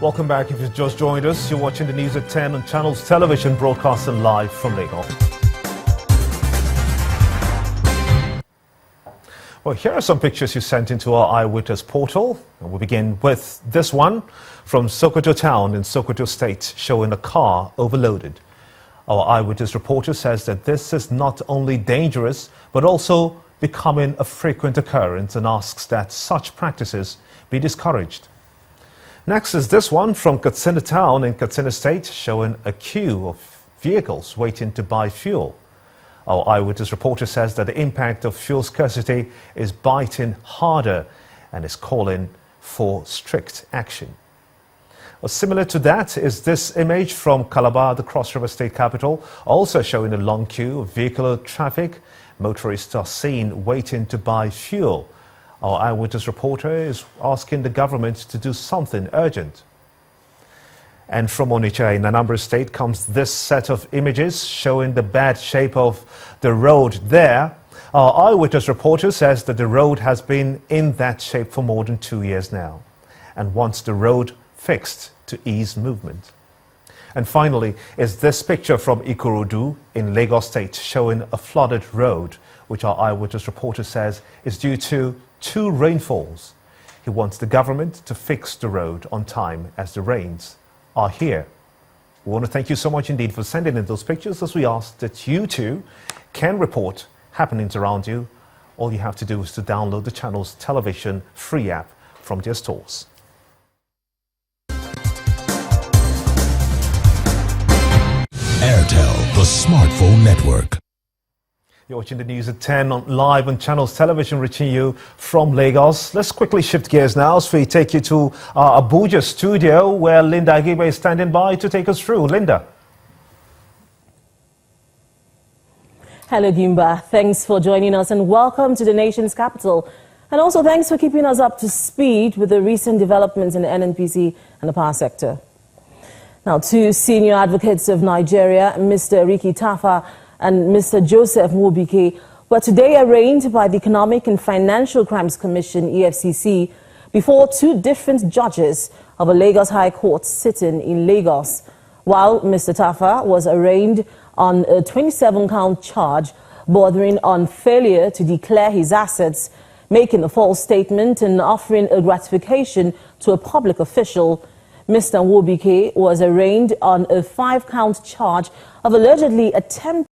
Welcome back. If you've just joined us, you're watching the news at 10 on Channels Television, broadcasting live from Lagos. Well, here are some pictures you sent into our Eyewitness portal. And we'll begin with this one from Sokoto town in Sokoto state, showing a car overloaded. Our Eyewitness reporter says that this is not only dangerous, but also becoming a frequent occurrence, and asks that such practices be discouraged. Next is this one from Katsina town in Katsina state, showing a queue of vehicles waiting to buy fuel. Our Eyewitness reporter says that the impact of fuel scarcity is biting harder and is calling for strict action. Well, similar to that is this image from Calabar, the Cross River state capital, also showing a long queue of vehicular traffic. Motorists are seen waiting to buy fuel. Our Eyewitness reporter is asking the government to do something urgent. And from Onitsha in Anambra State comes this set of images showing the bad shape of the road there. Our Eyewitness reporter says that the road has been in that shape for more than 2 years now and wants the road fixed to ease movement. And finally is this picture from Ikorodu in Lagos State, showing a flooded road, which our Eyewitness reporter says is due to 2 rainfalls. He wants the government to fix the road on time as the rains are here. We want to thank you so much indeed for sending in those pictures, as we ask that you too can report happenings around you. All you have to do is to download the Channels Television free app from their stores. Airtel, the smartphone network. You're watching the news at 10 live on Channels Television, reaching you from Lagos. Let's quickly shift gears now as we take you to our Abuja studio, where Linda Agibe is standing by to take us through. Linda. Hello, Gimba. Thanks for joining us and welcome to the nation's capital. And also thanks for keeping us up to speed with the recent developments in the NNPC and the power sector. Now, 2 senior advocates of Nigeria, Mr. Ricky Tafa and Mr. Joseph Nwobike, were today arraigned by the Economic and Financial Crimes Commission, EFCC, before 2 different judges of a Lagos High Court sitting in Lagos, while Mr. Tafa was arraigned on a 27-count charge bordering on failure to declare his assets, making a false statement and offering a gratification to a public official. Mr. Nwobike was arraigned on a 5-count charge of allegedly attempting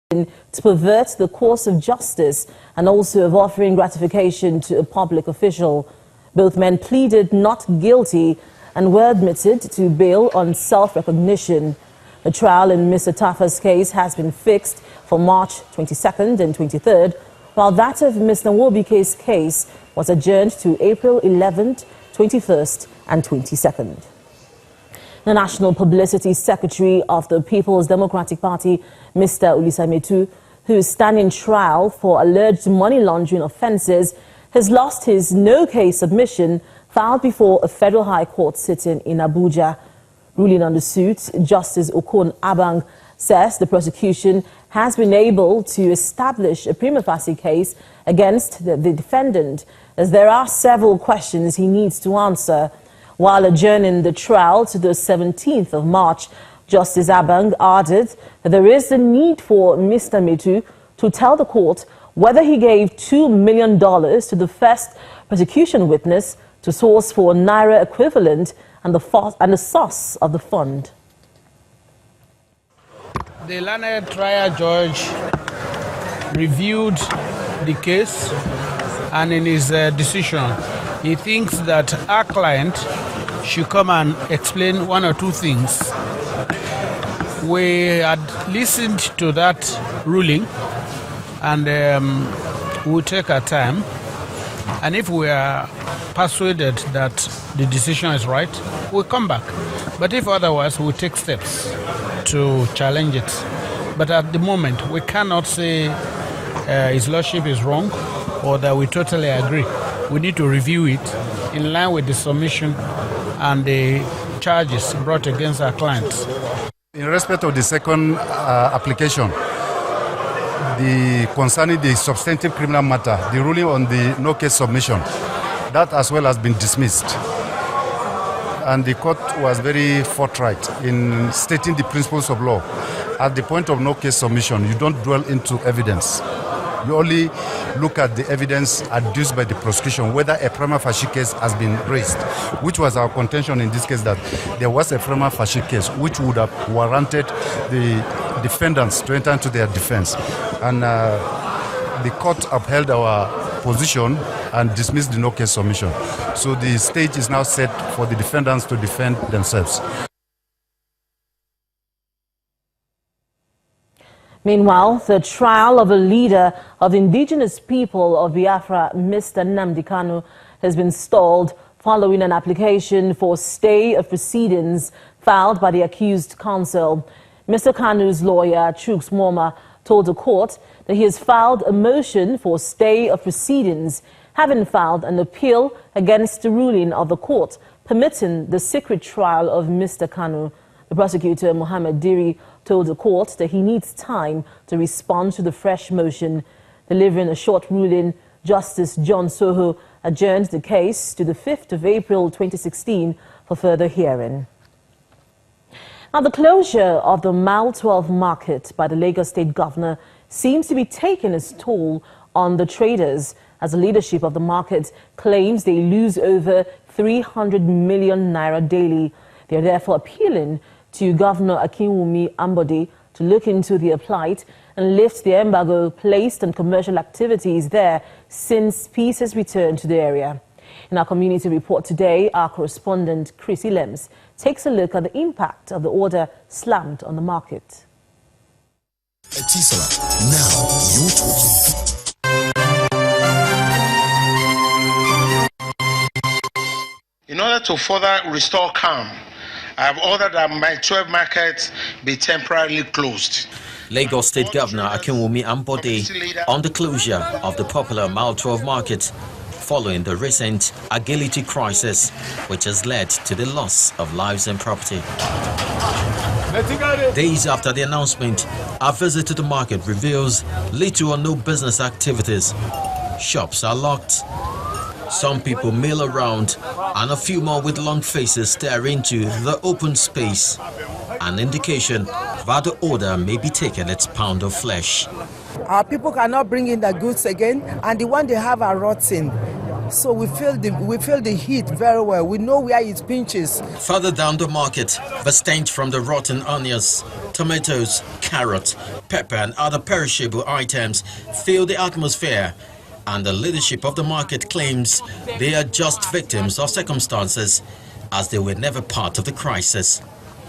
to pervert the course of justice and also of offering gratification to a public official. Both men pleaded not guilty and were admitted to bail on self-recognition. The trial in Mr. Tafa's case has been fixed for March 22nd and 23rd, while that of Mr. Nwobike's case was adjourned to April 11th, 21st and 22nd. The National Publicity Secretary of the People's Democratic Party, Mr. Pt.2, who is standing trial for alleged money laundering offences, has lost his no-case submission filed before a federal high court sitting in Abuja. Ruling on the suit, Justice Okon Abang says the prosecution has been able to establish a prima facie case against the defendant, as there are several questions he needs to answer. While adjourning the trial to the 17th of March, Justice Abang added that there is a need for Mr. Metu to tell the court whether he gave $2 million to the first prosecution witness to source for Naira equivalent and the source of the fund. The learned trial judge reviewed the case, and in his decision, he thinks that our client should come and explain 1 or 2 things. We had listened to that ruling, and we'll take our time. And if we are persuaded that the decision is right, we'll come back. But if otherwise, we'll take steps to challenge it. But at the moment, we cannot say His Lordship is wrong or that we totally agree. We need to review it in line with the submission and the charges brought against our clients. In respect of the second application, concerning the substantive criminal matter, the ruling on the no case submission, that as well has been dismissed. And the court was very forthright in stating the principles of law. At the point of no case submission, you don't dwell into evidence. You only look at the evidence adduced by the prosecution, whether a prima facie case has been raised, which was our contention in this case, that there was a prima facie case which would have warranted the defendants to enter into their defense. And the court upheld our position and dismissed the no case submission. So the stage is now set for the defendants to defend themselves. Meanwhile, the trial of a leader of the indigenous people of Biafra, Mr. Nnamdi Kanu, has been stalled following an application for stay of proceedings filed by the accused counsel. Mr. Kanu's lawyer, Chuks Moma, told the court that he has filed a motion for stay of proceedings, having filed an appeal against the ruling of the court permitting the secret trial of Mr. Kanu. The prosecutor, Mohammed Diri, told the court that he needs time to respond to the fresh motion. Delivering a short ruling, Justice John Soho adjourned the case to the 5th of April 2016 for further hearing. Now, the closure of the Mile 12 market by the Lagos State Governor seems to be taking its toll on the traders, as the leadership of the market claims they lose over 300 million naira daily. They are therefore appealing to Governor Akinwumi Ambode to look into their plight and lift the embargo placed on commercial activities there since peace has returned to the area. In our community report today, our correspondent Chrissy Lems takes a look at the impact of the order slammed on the market. Etisala, now you're talking. In order to further restore calm, I have ordered that my 12 markets be temporarily closed. Lagos State Governor Akinwumi Ambode on the closure of the popular Mile 12 market following the recent agility crisis, which has led to the loss of lives and property. Days after the announcement, our visit to the market reveals little or no business activities. Shops are locked. Some people mill around, and a few more with long faces stare into the open space, an indication that the order may be taking its pound of flesh. Our people cannot bring in the goods again, and the one they have are rotting. So we feel the heat very well. We know where it pinches. Further down the market, the stench from the rotten onions, tomatoes, carrot, pepper, and other perishable items fill the atmosphere. And the leadership of the market claims they are just victims of circumstances, as they were never part of the crisis.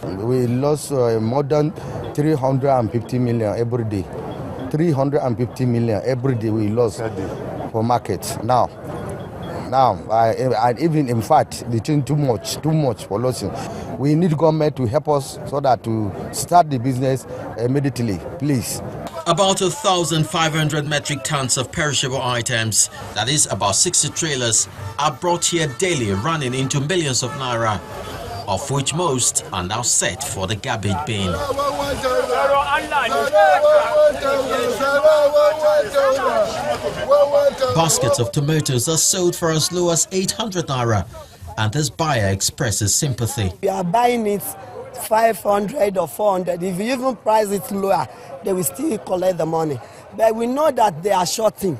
We lost more than 350 million every day. 350 million every day we lost for markets. Now, I even in fact, it's too much for losing. We need government to help us so that to start the business immediately, please. About 1,500 metric tons of perishable items, that is about 60 trailers, are brought here daily, running into millions of naira, of which most are now set for the garbage bin. Baskets of tomatoes are sold for as low as 800 naira, and this buyer expresses sympathy. We are buying it 500 or 400. If you even price it lower, they will still collect the money. But we know that they are shorting.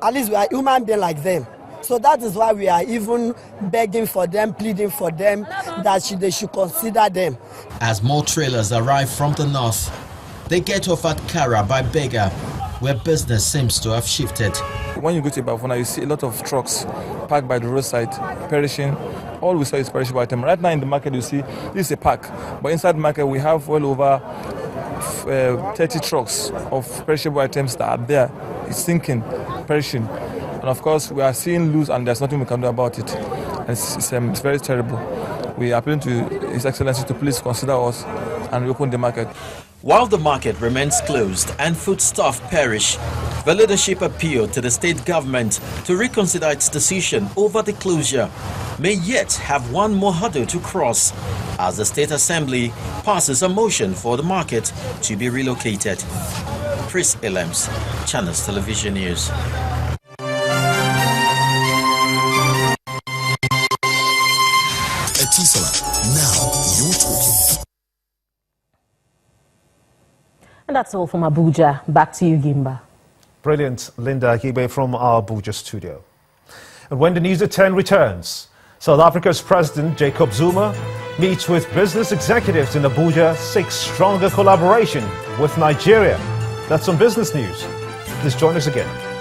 At least we are human beings like them. So that is why we are even begging for them, pleading for them, that they should consider them. As more trailers arrive from the north, they get off at Kara by Bega, where business seems to have shifted. When you go to Bafuna, you see a lot of trucks parked by the roadside, perishing. All we saw is perishable item. Right now in the market, you see this is a park, but inside the market we have well over 30 trucks of perishable items that are there. It's sinking, perishing, and of course we are seeing loose, and there's nothing we can do about it. And it's very terrible. We are appealing to His Excellency to please consider us and reopen the market. While the market remains closed and foodstuff perish, the leadership appealed to the state government to reconsider its decision over the closure, may yet have one more hurdle to cross as the State Assembly passes a motion for the market to be relocated. Chris Illems, Channels Television News. Etisola, now you're talking. And that's all from Abuja. Back to you, Gimba. Brilliant, Linda Gibe from our Abuja studio. And when the news at 10 returns, South Africa's President Jacob Zuma meets with business executives in Abuja, seeks stronger collaboration with Nigeria. That's on Business News. Please join us again.